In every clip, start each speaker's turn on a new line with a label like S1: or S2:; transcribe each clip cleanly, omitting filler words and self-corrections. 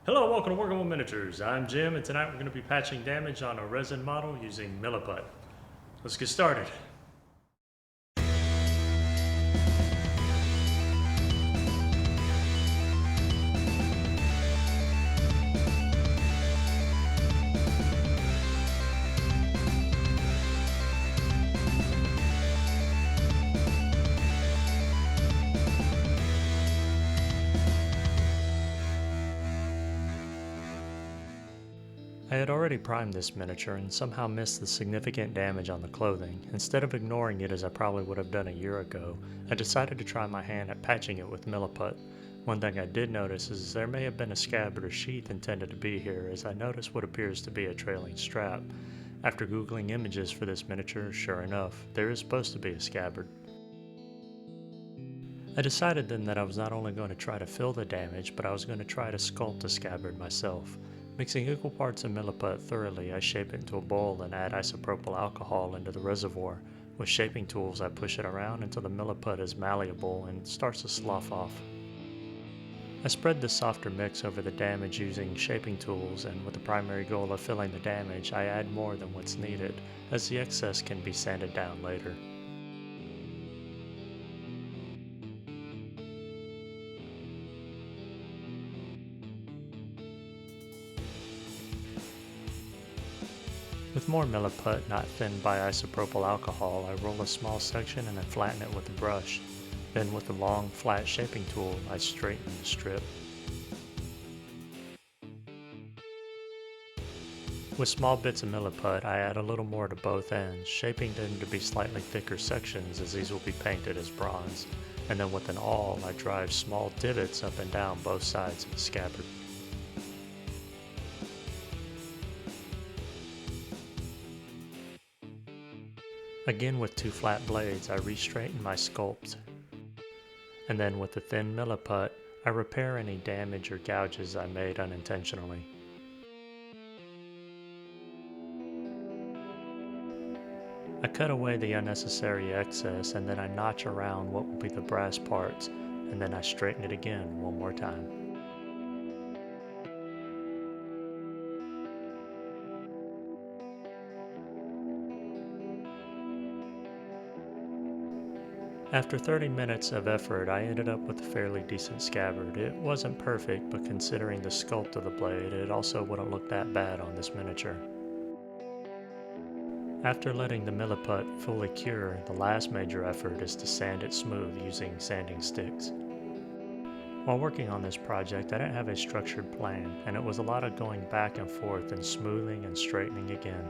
S1: Hello, welcome to Working with Miniatures. I'm Jim, and tonight we're going to be patching damage on a resin model using Milliput. Let's get started. I had already primed this miniature and somehow missed the significant damage on the clothing. Instead of ignoring it as I probably would have done a year ago, I decided to try my hand at patching it with Milliput. One thing I did notice is there may have been a scabbard or sheath intended to be here, as I noticed what appears to be a trailing strap. After googling images for this miniature, sure enough, there is supposed to be a scabbard. I decided then that I was not only going to try to fill the damage, but I was going to try to sculpt a scabbard myself. Mixing equal parts of Milliput thoroughly, I shape it into a bowl and add isopropyl alcohol into the reservoir. With shaping tools, I push it around until the Milliput is malleable and starts to slough off. I spread this softer mix over the damage using shaping tools, and with the primary goal of filling the damage, I add more than what's needed, as the excess can be sanded down later. With more Milliput not thinned by isopropyl alcohol, I roll a small section and then flatten it with a brush. Then with a long, flat shaping tool, I straighten the strip. With small bits of Milliput, I add a little more to both ends, shaping them to be slightly thicker sections as these will be painted as bronze. And then with an awl, I drive small divots up and down both sides of the scabbard. Again with two flat blades, I re-straighten my sculpt. And then with the thin Milliput, I repair any damage or gouges I made unintentionally. I cut away the unnecessary excess and then I notch around what will be the brass parts, and then I straighten it again one more time. After 30 minutes of effort, I ended up with a fairly decent scabbard. It wasn't perfect, but considering the sculpt of the blade, it also wouldn't look that bad on this miniature. After letting the Milliput fully cure, the last major effort is to sand it smooth using sanding sticks. While working on this project, I didn't have a structured plan, and it was a lot of going back and forth and smoothing and straightening again.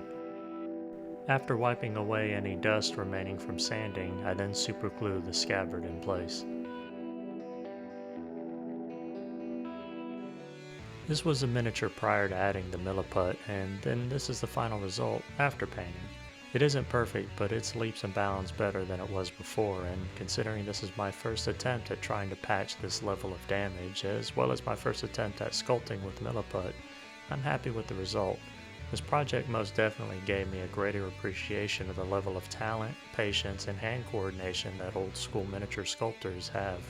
S1: After wiping away any dust remaining from sanding, I then superglue the scabbard in place. This was a miniature prior to adding the Milliput, and then this is the final result after painting. It isn't perfect, but it's leaps and bounds better than it was before, and considering this is my first attempt at trying to patch this level of damage, as well as my first attempt at sculpting with Milliput, I'm happy with the result. This project most definitely gave me a greater appreciation of the level of talent, patience, and hand coordination that old school miniature sculptors have.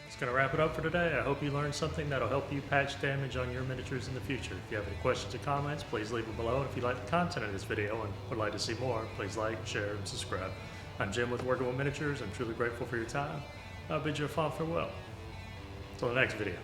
S1: That's going to wrap it up for today. I hope you learned something that'll help you patch damage on your miniatures in the future. If you have any questions or comments, please leave them below. And if you like the content of this video and would like to see more, please like, share, and subscribe. I'm Jim with Working with Miniatures. I'm truly grateful for your time. I'll bid you a fond farewell. Until the next video.